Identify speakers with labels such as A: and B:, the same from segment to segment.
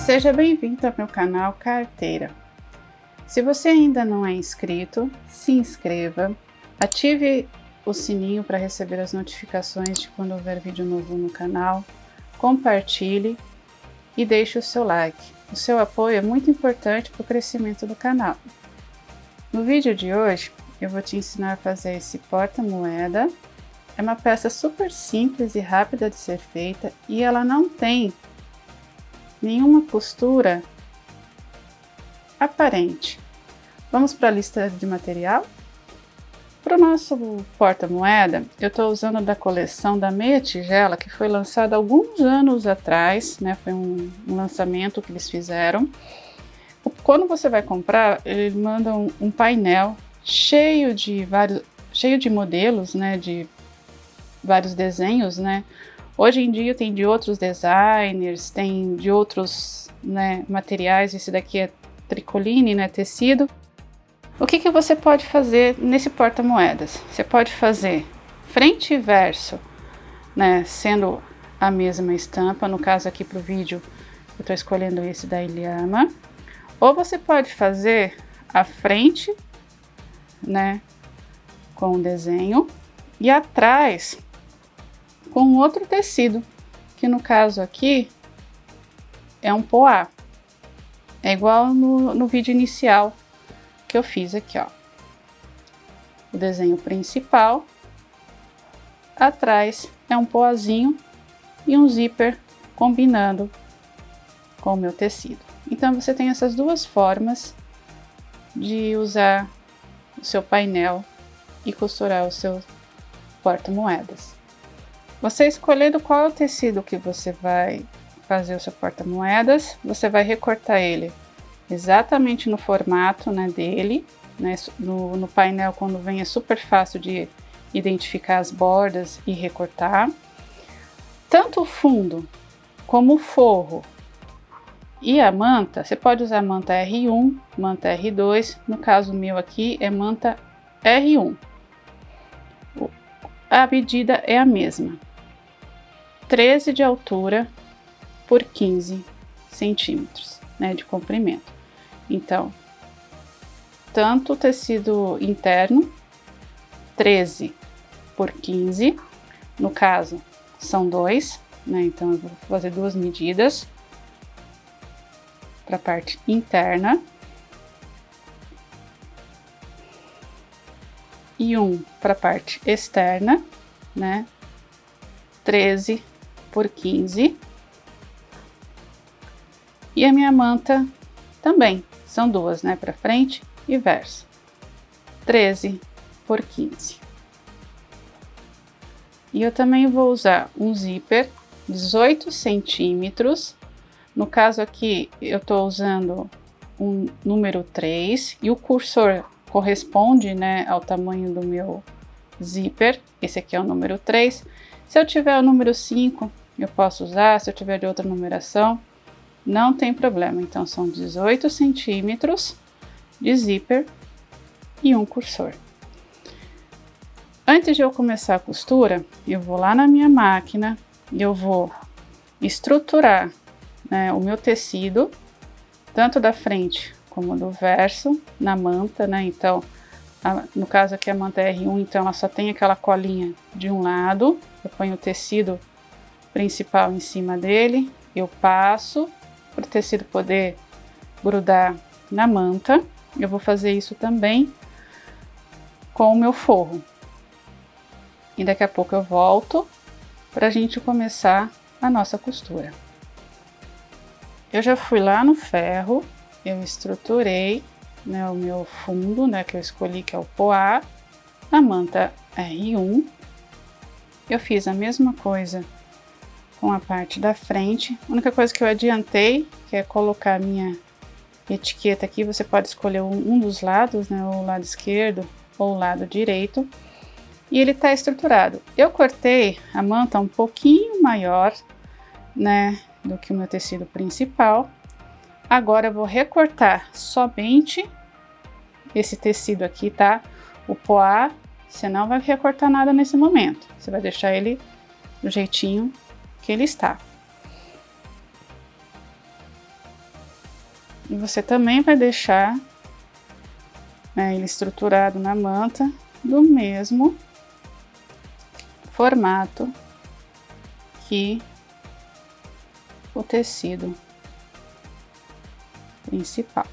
A: Seja bem-vindo ao meu canal Carteira. Se você ainda não é inscrito, se inscreva, ative o sininho para receber as notificações de quando houver vídeo novo no canal, compartilhe e deixe o seu like. O seu apoio é muito importante para o crescimento do canal. No vídeo de hoje, eu vou te ensinar a fazer esse porta-moeda. É uma peça super simples e rápida de ser feita e ela não tem nenhuma costura aparente. Vamos para a lista de material? Para o nosso porta-moeda, eu estou usando da coleção da Meia Tigela, que foi lançada alguns anos atrás, né? Foi um lançamento que eles fizeram. Quando você vai comprar, eles mandam um painel cheio de modelos, né? De vários desenhos, né? Hoje em dia tem de outros designers, tem de outros, né, materiais. Esse daqui é tricoline, né, tecido. O que você pode fazer nesse porta-moedas? Você pode fazer frente e verso, né, sendo a mesma estampa. No caso aqui para o vídeo, eu estou escolhendo esse da Iliama. Ou você pode fazer a frente, né, com o desenho e atrás com outro tecido, que no caso aqui é um poá. É igual no vídeo inicial que eu fiz aqui, ó. O desenho principal, atrás é um poazinho e um zíper combinando com o meu tecido. Então você tem essas duas formas de usar o seu painel e costurar o seu porta-moedas. Você escolhendo qual é o tecido que você vai fazer o seu porta-moedas, você vai recortar ele exatamente no formato, né, dele, né, no painel. Quando vem é super fácil de identificar as bordas e recortar. Tanto o fundo como o forro e a manta, você pode usar manta R1, manta R2, no caso meu aqui é manta R1. A medida é a mesma. 13 de altura por 15 centímetros, né, de comprimento. Então, tanto o tecido interno, 13 por 15, no caso, são dois, né, então eu vou fazer duas medidas para a parte interna e um para a parte externa, né, 13 por 15, e a minha manta também são duas, né, para frente e verso, 13 por 15. E eu também vou usar um zíper 18 centímetros, no caso aqui eu estou usando um número 3 e o cursor corresponde, né, ao tamanho do meu zíper. Esse aqui é o número 3. Se eu tiver o número 5, eu posso usar. Se eu tiver de outra numeração, não tem problema. Então, são 18 centímetros de zíper e um cursor. Antes de eu começar a costura, eu vou lá na minha máquina e eu vou estruturar, né, o meu tecido, tanto da frente como do verso, na manta, né? Então, no caso aqui a manta é R1, então ela só tem aquela colinha de um lado. Eu ponho o tecido principal em cima dele, eu passo para o tecido poder grudar na manta. Eu vou fazer isso também com o meu forro. E daqui a pouco eu volto para a gente começar a nossa costura. Eu já fui lá no ferro, eu estruturei, né, o meu fundo, né, que eu escolhi, que é o poá, a manta R1. Eu fiz a mesma coisa com a parte da frente. A única coisa que eu adiantei, que é colocar a minha etiqueta aqui. Você pode escolher um dos lados, né, o lado esquerdo ou o lado direito. E ele tá estruturado. Eu cortei a manta um pouquinho maior, né, do que o meu tecido principal. Agora eu vou recortar somente esse tecido aqui, tá? O poá, você não vai recortar nada nesse momento. Você vai deixar ele do jeitinho que ele está. E você também vai deixar, né, ele estruturado na manta do mesmo formato que o tecido principal.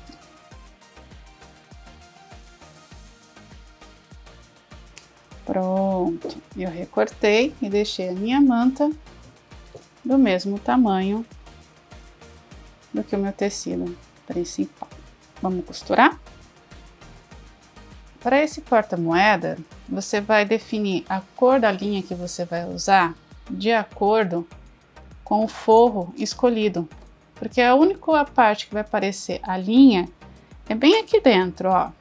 A: Pronto, eu recortei e deixei a minha manta do mesmo tamanho do que o meu tecido principal. Vamos costurar? Para esse porta-moeda, você vai definir a cor da linha que você vai usar de acordo com o forro escolhido, porque a única parte que vai aparecer a linha é bem aqui dentro, ó.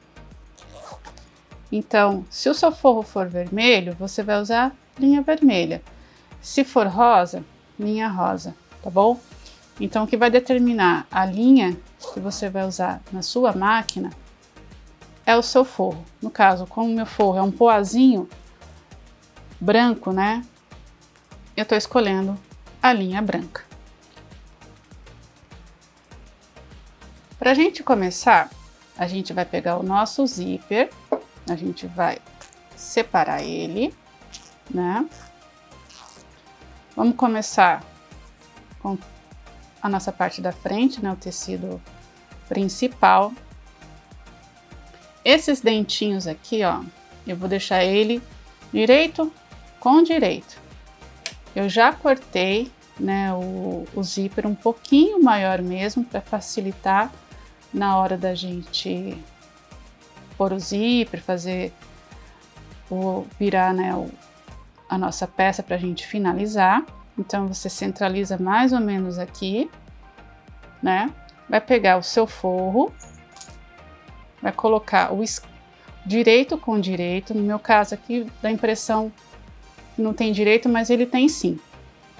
A: Então, se o seu forro for vermelho, você vai usar linha vermelha. Se for rosa, linha rosa, tá bom? Então, o que vai determinar a linha que você vai usar na sua máquina é o seu forro. No caso, como o meu forro é um poazinho branco, né? Eu tô escolhendo a linha branca. Pra gente começar, a gente vai pegar o nosso zíper, a gente vai separar ele, né? Vamos começar com a nossa parte da frente, né? O tecido principal. Esses dentinhos aqui, ó, eu vou deixar ele direito com direito. Eu já cortei, né, o zíper um pouquinho maior mesmo, para facilitar na hora da gente pôr o zíper, fazer virar, né, a nossa peça para a gente finalizar. Então você centraliza mais ou menos aqui, né? Vai pegar o seu forro, vai colocar o direito com direito. No meu caso aqui dá a impressão que não tem direito, mas ele tem sim.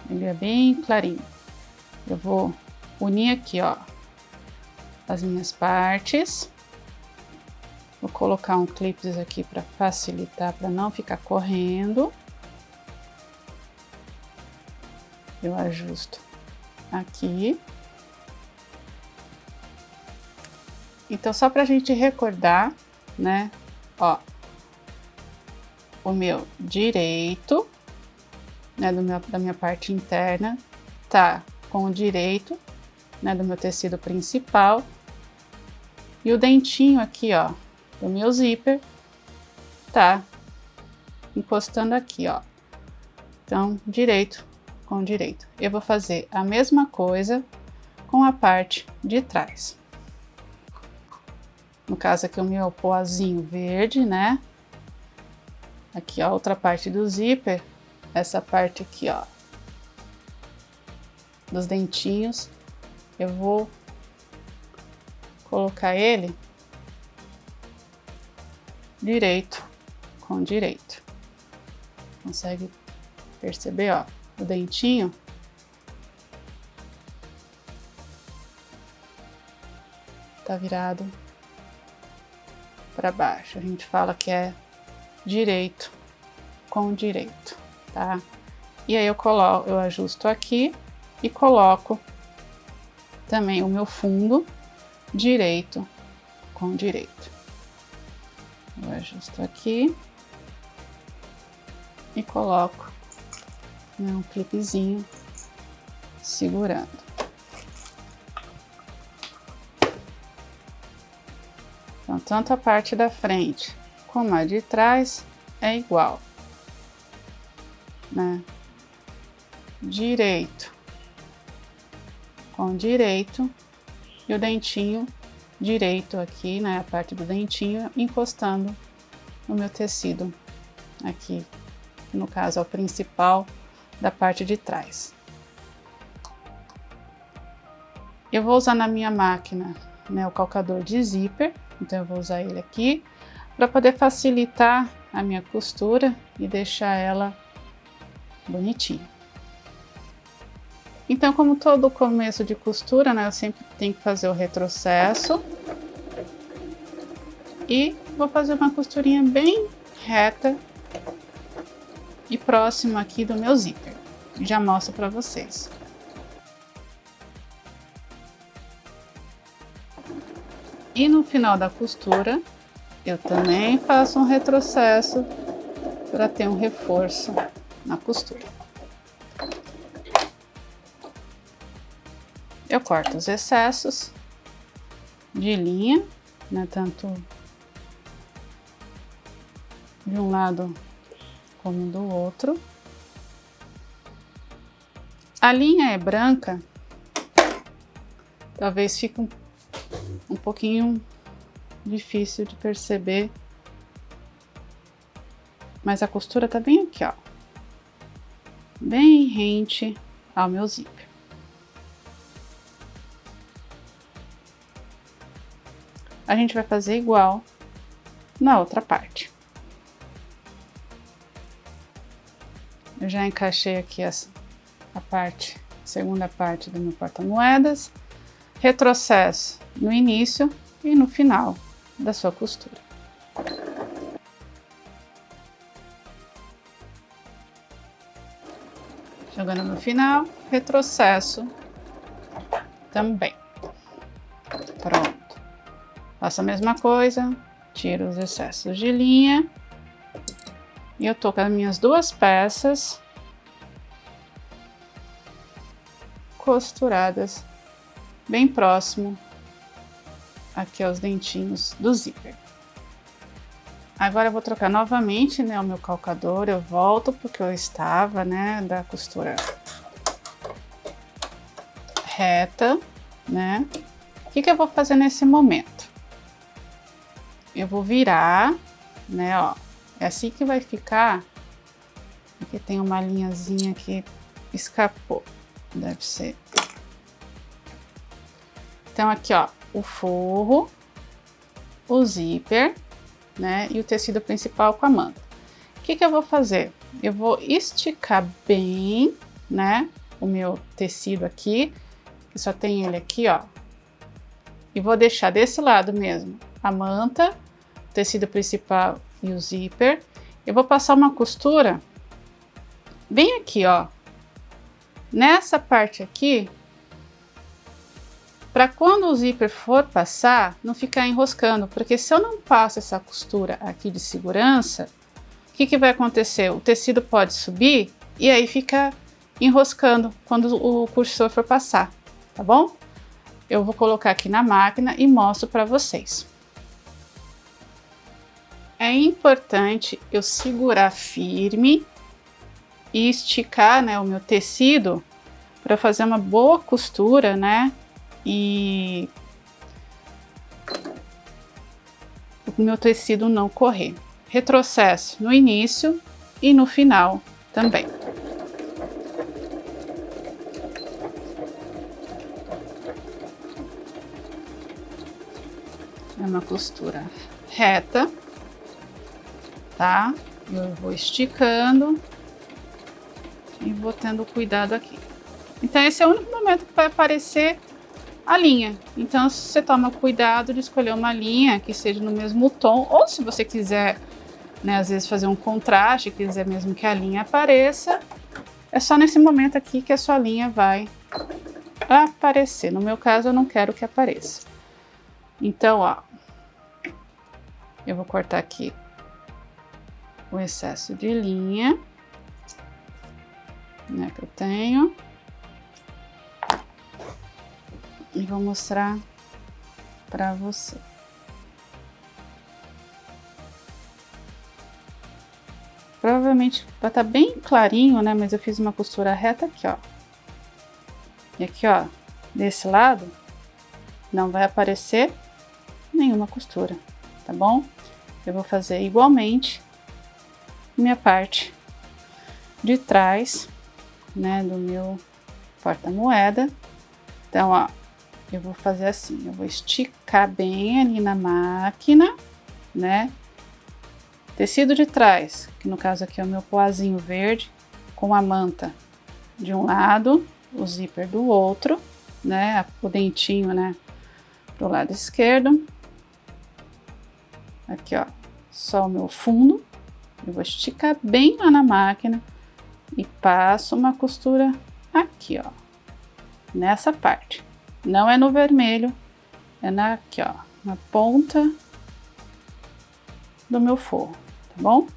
A: Ele é bem clarinho. Eu vou unir aqui, ó, as minhas partes. Vou colocar um clips aqui para facilitar, para não ficar correndo. Eu ajusto aqui. Então, só para a gente recordar, né? Ó, o meu direito, né, da minha parte interna, tá com o direito, né, do meu tecido principal. E o dentinho aqui, ó, do meu zíper, tá encostando aqui, ó. Então, direito com direito. Eu vou fazer a mesma coisa com a parte de trás. No caso aqui o meu poazinho verde, né? Aqui a outra parte do zíper, essa parte aqui, ó, dos dentinhos, eu vou colocar ele direito com direito. Consegue perceber, ó, o dentinho tá virado para baixo. A gente fala que é direito com direito, tá? E aí eu ajusto aqui e coloco também o meu fundo direito com direito. Eu ajusto aqui e coloco, né, um clipezinho segurando. Então, tanto a parte da frente como a de trás é igual, né? Direito com direito e o dentinho direito aqui, né? A parte do dentinho encostando no meu tecido aqui, que no caso é o principal da parte de trás. Eu vou usar na minha máquina, né, o calcador de zíper, então eu vou usar ele aqui para poder facilitar a minha costura e deixar ela bonitinha. Então, como todo começo de costura, né, eu sempre tenho que fazer o retrocesso e vou fazer uma costurinha bem reta e próxima aqui do meu zíper. Já mostro para vocês. E no final da costura, eu também faço um retrocesso para ter um reforço na costura. Eu corto os excessos de linha, né, tanto de um lado como do outro. A linha é branca, talvez fique um pouquinho difícil de perceber, mas a costura tá bem aqui, ó, bem rente ao meu zíper. A gente vai fazer igual na outra parte. Eu já encaixei aqui a segunda parte do meu porta-moedas, retrocesso no início e no final da sua costura. Jogando no final, retrocesso também. Pronto. Faço a mesma coisa, tiro os excessos de linha e eu tô com as minhas duas peças costuradas bem próximo aqui aos dentinhos do zíper. Agora eu vou trocar novamente, né, o meu calcador, eu volto porque eu estava, né, da costura reta, né? O que eu vou fazer nesse momento? Eu vou virar, né, ó, é assim que vai ficar, aqui tem uma linhazinha que escapou, deve ser. Então aqui, ó, o forro, o zíper, né, e o tecido principal com a manta. O que eu vou fazer? Eu vou esticar bem, né, o meu tecido aqui, que só tem ele aqui, ó, e vou deixar desse lado mesmo a manta, o tecido principal e o zíper. Eu vou passar uma costura bem aqui, ó, nessa parte aqui, para quando o zíper for passar, não ficar enroscando, porque se eu não passo essa costura aqui de segurança, o que vai acontecer? O tecido pode subir e aí fica enroscando quando o cursor for passar, tá bom? Eu vou colocar aqui na máquina e mostro para vocês. É importante eu segurar firme e esticar, né, o meu tecido para fazer uma boa costura, né? E o meu tecido não correr. Retrocesso no início e no final também. É uma costura reta, tá? Eu vou esticando e vou tendo cuidado aqui. Então esse é o único momento que vai aparecer a linha. Então você toma cuidado de escolher uma linha que seja no mesmo tom, ou se você quiser, né, às vezes fazer um contraste, quiser mesmo que a linha apareça, é só nesse momento aqui que a sua linha vai aparecer. No meu caso eu não quero que apareça. Então, ó, eu vou cortar aqui o excesso de linha, né, que eu tenho. E vou mostrar para você. Provavelmente vai estar bem clarinho, né? Mas eu fiz uma costura reta aqui, ó. E aqui, ó, desse lado, não vai aparecer nenhuma costura, tá bom? Eu vou fazer igualmente minha parte de trás, né, do meu porta-moeda. Então, ó, eu vou fazer assim, eu vou esticar bem ali na máquina, né? Tecido de trás, que no caso aqui é o meu poazinho verde, com a manta de um lado, o zíper do outro, né? O dentinho, né, pro lado esquerdo. Aqui, ó, só o meu fundo. Eu vou esticar bem lá na máquina e passo uma costura aqui, ó, nessa parte. Não é no vermelho, é aqui, ó, na ponta do meu forro, tá bom?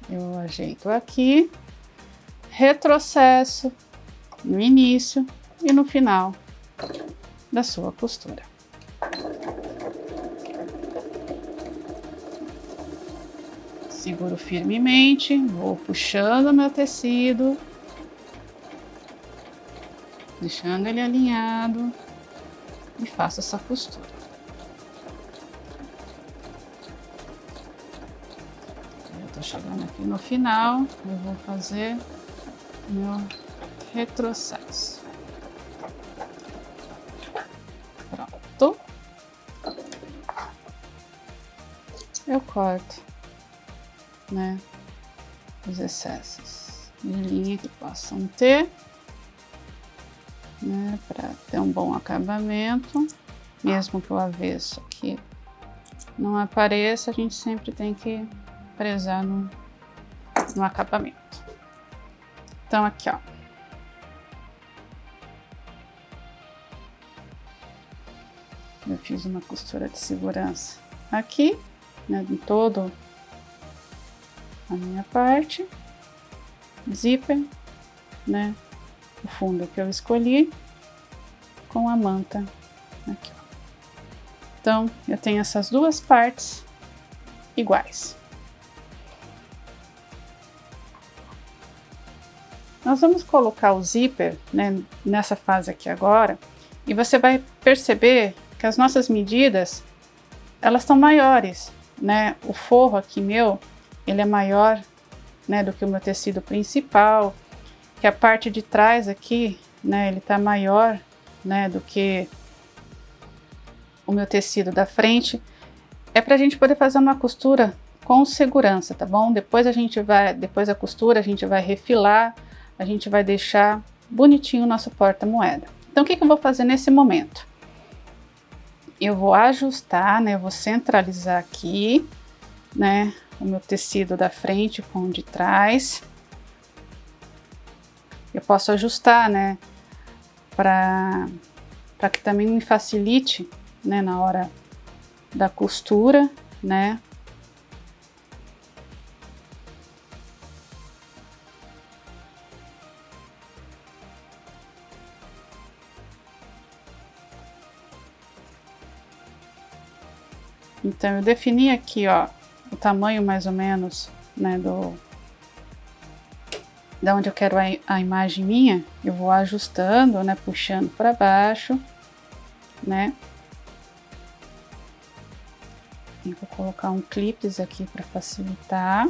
A: Eu ajeito aqui, retrocesso no início e no final da sua costura. Seguro firmemente, vou puxando meu tecido, deixando ele alinhado e faço essa costura. Eu tô chegando aqui no final, eu vou fazer meu retrocesso. Pronto. Eu corto, né, os excessos de linha que possam ter, né, para ter um bom acabamento, mesmo que o avesso aqui não apareça, a gente sempre tem que prezar no acabamento. Então aqui, ó, eu fiz uma costura de segurança aqui, né, em todo a minha parte, zíper, né, o fundo que eu escolhi com a manta aqui, ó. Então eu tenho essas duas partes iguais. Nós vamos colocar o zíper, né, nessa fase aqui agora, e você vai perceber que as nossas medidas, elas estão maiores, né? O forro aqui meu, ele é maior, né, do que o meu tecido principal, que a parte de trás aqui, né, ele tá maior, né, do que o meu tecido da frente. É pra gente poder fazer uma costura com segurança, tá bom? Depois da costura a gente vai refilar, a gente vai deixar bonitinho o nosso porta-moeda. Então o que eu vou fazer nesse momento? Eu vou ajustar, né, eu vou centralizar aqui, né, o meu tecido da frente com o de trás. Eu posso ajustar, né, para que também me facilite, né, na hora da costura, né. Então eu defini aqui, ó, o tamanho mais ou menos, né, da onde eu quero a imagem minha. Eu vou ajustando, né, puxando para baixo, né. E vou colocar um clips aqui para facilitar,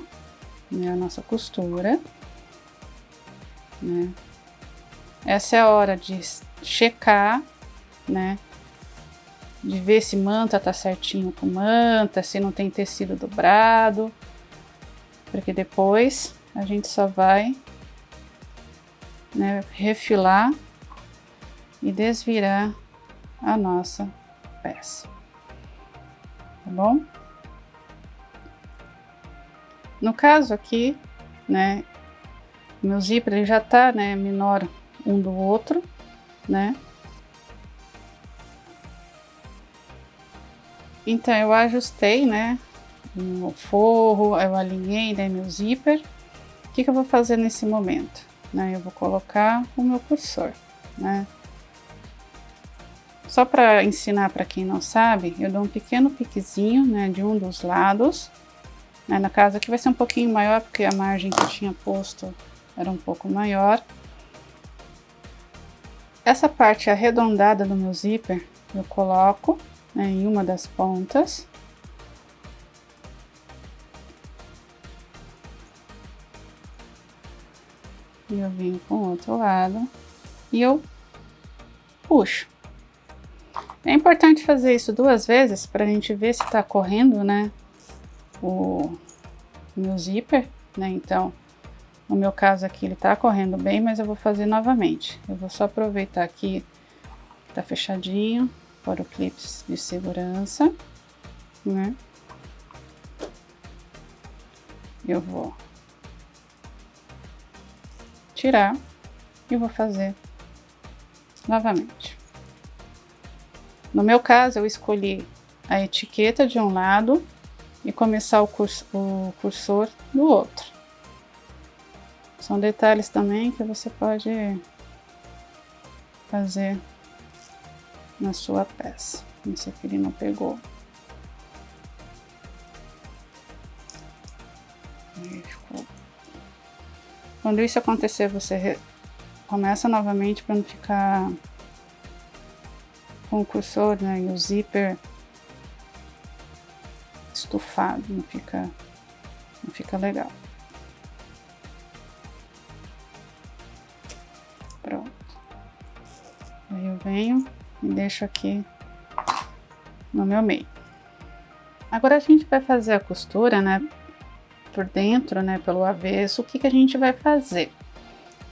A: né, a nossa costura, né. Essa é a hora de checar, né, de ver se manta tá certinho com manta, se não tem tecido dobrado, porque depois a gente só vai, né, refilar e desvirar a nossa peça, tá bom? No caso aqui, né, meu zíper ele já tá, né, menor um do outro, né? Então eu ajustei, né, o forro, eu alinhei, né, meu zíper. O que eu vou fazer nesse momento? Né, eu vou colocar o meu cursor, né? Só para ensinar para quem não sabe, eu dou um pequeno piquezinho, né, de um dos lados, né, no caso aqui vai ser um pouquinho maior porque a margem que eu tinha posto era um pouco maior. Essa parte arredondada do meu zíper eu coloco, né, em uma das pontas. E eu venho com o outro lado e eu puxo. É importante fazer isso duas vezes para a gente ver se tá correndo, né, o meu zíper, né? Então, no meu caso aqui ele tá correndo bem, mas eu vou fazer novamente. Eu vou só aproveitar aqui que tá fechadinho, pôr o clips de segurança, né? Eu vou tirar e vou fazer novamente. No meu caso, eu escolhi a etiqueta de um lado e começar o cursor do outro. São detalhes também que você pode fazer na sua peça. Esse aqui ele não pegou. Quando isso acontecer, você começa novamente para não ficar com o cursor, né, e o zíper estufado, não fica legal. Pronto. Aí eu venho e deixo aqui no meu meio. Agora a gente vai fazer a costura, né, por dentro, né, pelo avesso. O que a gente vai fazer?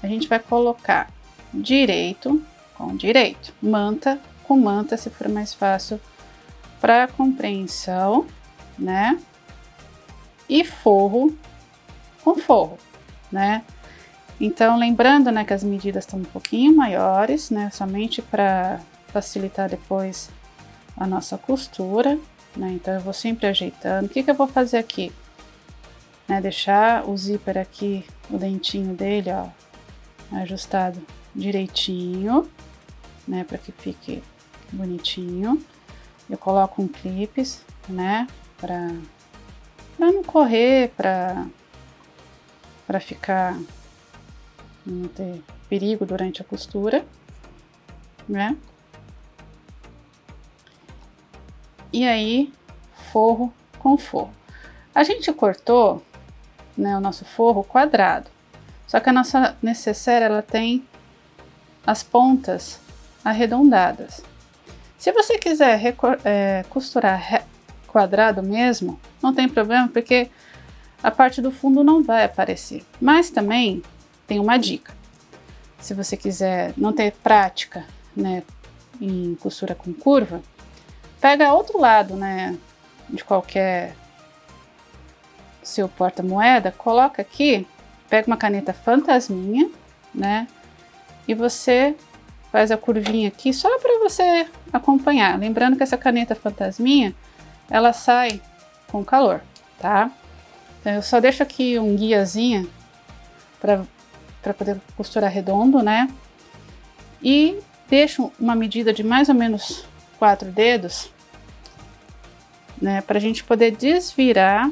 A: A gente vai colocar direito com direito, manta com manta, se for mais fácil para compreensão, né? E forro com forro, né? Então, lembrando, né, que as medidas estão um pouquinho maiores, né? Somente para facilitar depois a nossa costura, né? Então, eu vou sempre ajeitando. O que eu vou fazer aqui? Né, deixar o zíper aqui, o dentinho dele, ó, ajustado direitinho, né, para que fique bonitinho. Eu coloco um clips, né, para não correr, para ficar, não ter perigo durante a costura, né. E aí, forro com forro. A gente cortou, né, o nosso forro quadrado, só que a nossa necessaire ela tem as pontas arredondadas. Se você quiser costurar quadrado mesmo, não tem problema, porque a parte do fundo não vai aparecer. Mas também tem uma dica: se você quiser não ter prática, né, em costura com curva, pega outro lado, né, de qualquer seu porta-moeda, coloca aqui, pega uma caneta fantasminha, né, e você faz a curvinha aqui só para você acompanhar. Lembrando que essa caneta fantasminha, ela sai com calor, tá? Então eu só deixo aqui um guiazinho para poder costurar redondo, né? E deixo uma medida de mais ou menos 4 dedos, né, para a gente poder desvirar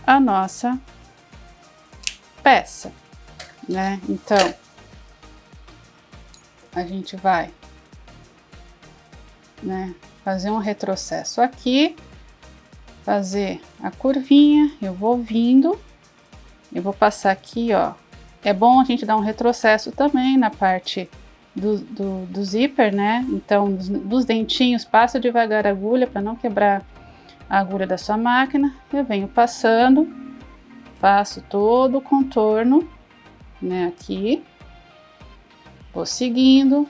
A: a nossa peça, né? Então a gente vai, né, fazer um retrocesso aqui, fazer a curvinha, eu vou vindo, eu vou passar aqui, ó. É bom a gente dar um retrocesso também na parte do zíper, né? Então, dos dentinhos, passa devagar a agulha para não quebrar a agulha da sua máquina. Eu venho passando, faço todo o contorno, né, aqui. Vou seguindo,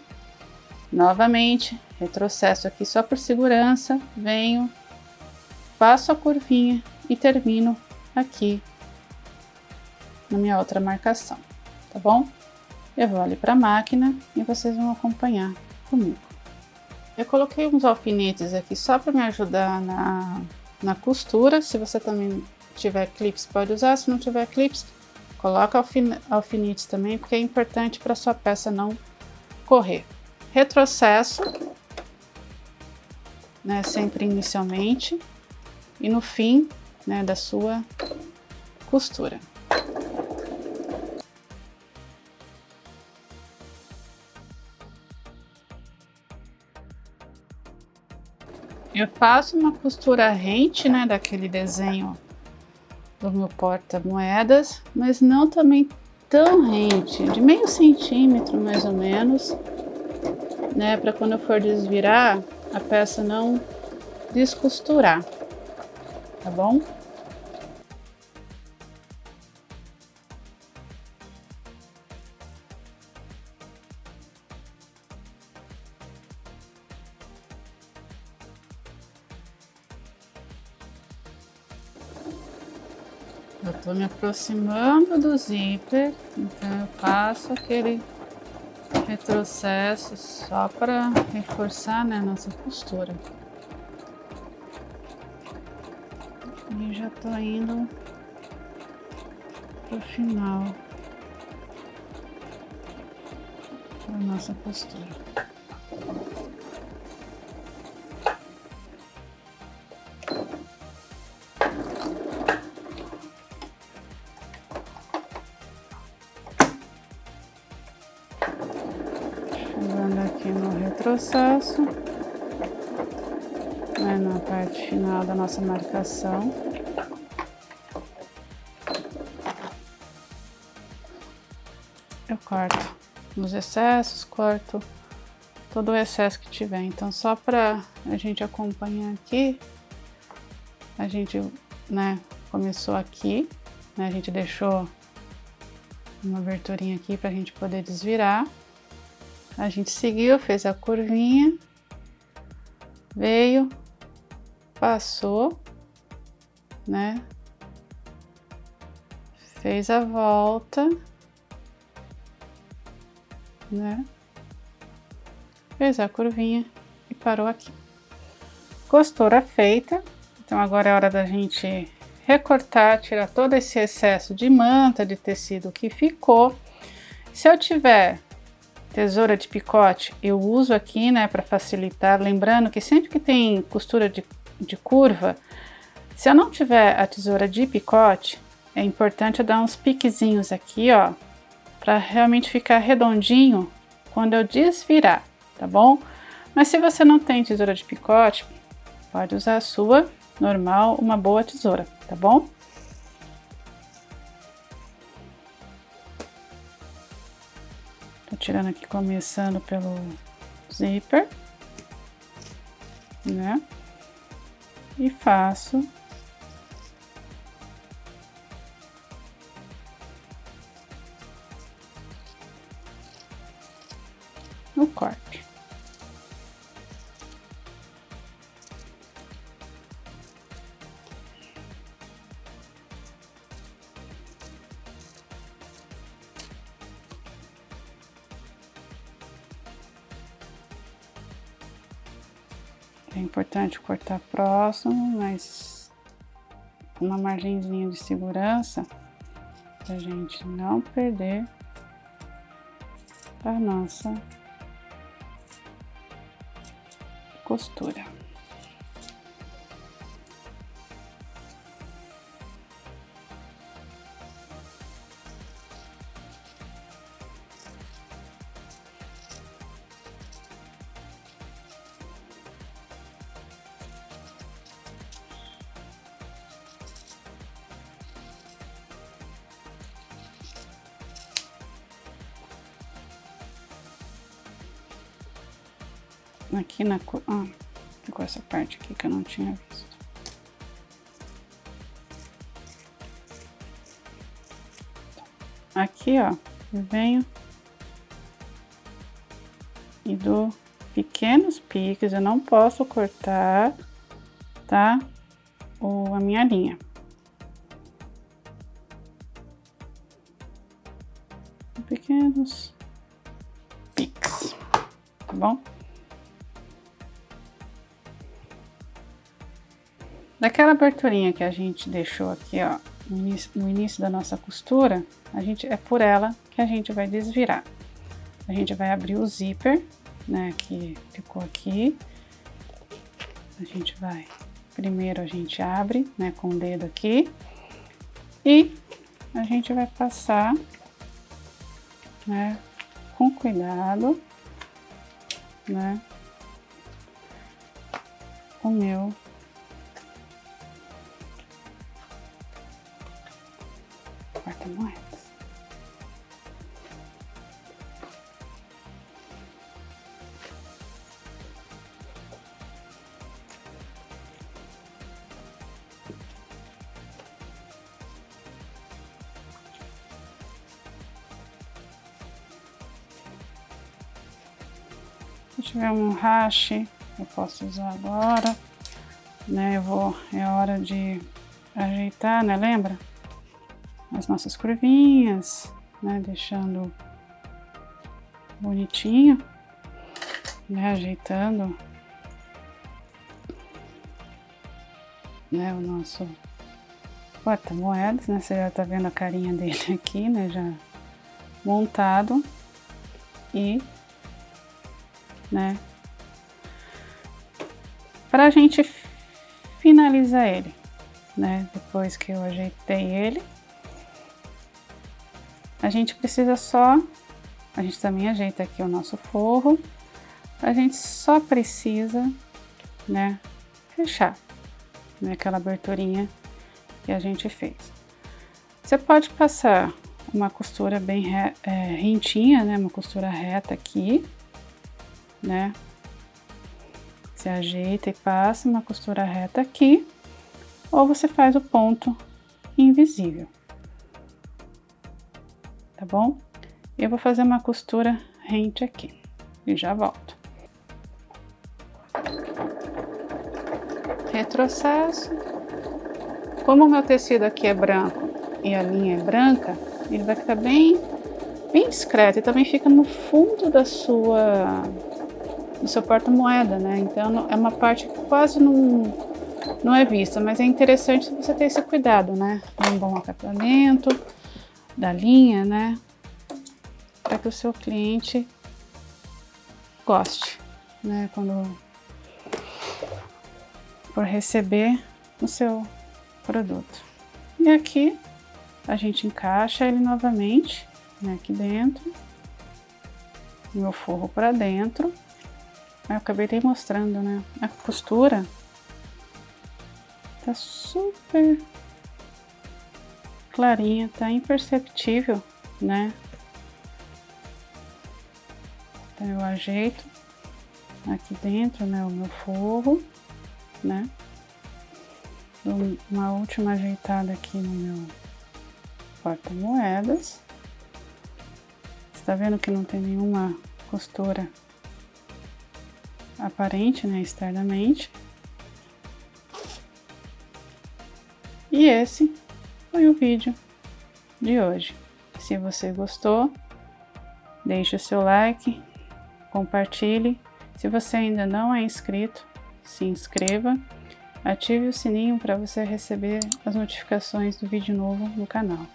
A: novamente, retrocesso aqui só por segurança, venho, faço a curvinha e termino aqui na minha outra marcação, tá bom? Eu vou ali para a máquina e vocês vão acompanhar comigo. Eu coloquei uns alfinetes aqui só para me ajudar na costura. Se você também tiver clips, pode usar. Se não tiver clips, coloca alfinetes também, porque é importante para sua peça não correr. Retrocesso, né, sempre inicialmente e no fim, né, da sua costura. Eu faço uma costura rente, né, daquele desenho do meu porta-moedas, mas não também tão rente, de meio centímetro mais ou menos, né, para quando eu for desvirar, a peça não descosturar, tá bom? Eu tô me aproximando do zíper, então eu faço aquele retrocesso só para reforçar, né, nossa costura. E já tô indo pro final da nossa costura. Chegando aqui no retrocesso, né, na parte final da nossa marcação. Eu corto os excessos, corto todo o excesso que tiver. Então, só para a gente acompanhar aqui, a gente, né, começou aqui, né, a gente deixou uma aberturinha aqui para a gente poder desvirar. A gente seguiu, fez a curvinha, veio, passou, né, fez a volta, né, fez a curvinha e parou aqui. Costura feita. Então agora é hora da gente recortar, tirar todo esse excesso de manta, de tecido que ficou. Se eu tiver tesoura de picote, eu uso aqui, né, para facilitar. Lembrando que sempre que tem costura de curva, se eu não tiver a tesoura de picote, é importante eu dar uns piquezinhos aqui, ó, para realmente ficar redondinho quando eu desvirar, tá bom? Mas se você não tem tesoura de picote, pode usar a sua normal, uma boa tesoura, tá bom? Tô tirando aqui, começando pelo zíper, né? E faço o corte. É importante cortar próximo, mas uma margenzinha de segurança pra gente não perder a nossa costura. Aqui na ficou essa parte aqui que eu não tinha visto. Aqui, ó, eu venho e dou pequenos piques, eu não posso cortar, tá? A minha linha. Pequenos piques, tá bom? Daquela aberturinha que a gente deixou aqui, ó, no início da nossa costura, é por ela que a gente vai desvirar. A gente vai abrir o zíper, né, que ficou aqui. Primeiro a gente abre, né, com o dedo aqui. E a gente vai passar, né, com cuidado, né, o meu porta-moedas. Se tiver um haste, eu posso usar agora, né? É hora de ajeitar, né? Lembra? As nossas curvinhas, né? Deixando bonitinho, né, ajeitando, né, o nosso porta-moedas, né, você já tá vendo a carinha dele aqui, né, já montado e, né, pra gente finalizar ele, né, depois que eu ajeitei ele, a gente precisa só, a gente também ajeita aqui o nosso forro, a gente só precisa, né, fechar, né, aquela aberturinha que a gente fez. Você pode passar uma costura bem rentinha, né, uma costura reta aqui, né, você ajeita e passa uma costura reta aqui, ou você faz o ponto invisível, tá bom? Eu vou fazer uma costura rente aqui e já volto. Retrocesso. Como o meu tecido aqui é branco e a linha é branca, ele vai ficar bem discreto e também fica no fundo do seu porta-moeda, né? Então é uma parte que quase não é vista, mas é interessante você ter esse cuidado, né? Um bom acabamento da linha, né? Para que o seu cliente goste, né? Quando for receber o seu produto. E aqui a gente encaixa ele novamente, né, aqui dentro, meu forro para dentro. Eu acabei te mostrando, né, a costura tá super clarinha, tá imperceptível, né. Então eu ajeito aqui dentro, né, o meu forro, né. Dou uma última ajeitada aqui no meu porta-moedas. Você tá vendo que não tem nenhuma costura aparente, né, externamente. E esse foi o vídeo de hoje. Se você gostou, deixe o seu like, compartilhe. Se você ainda não é inscrito, se inscreva. Ative o sininho para você receber as notificações do vídeo novo no canal.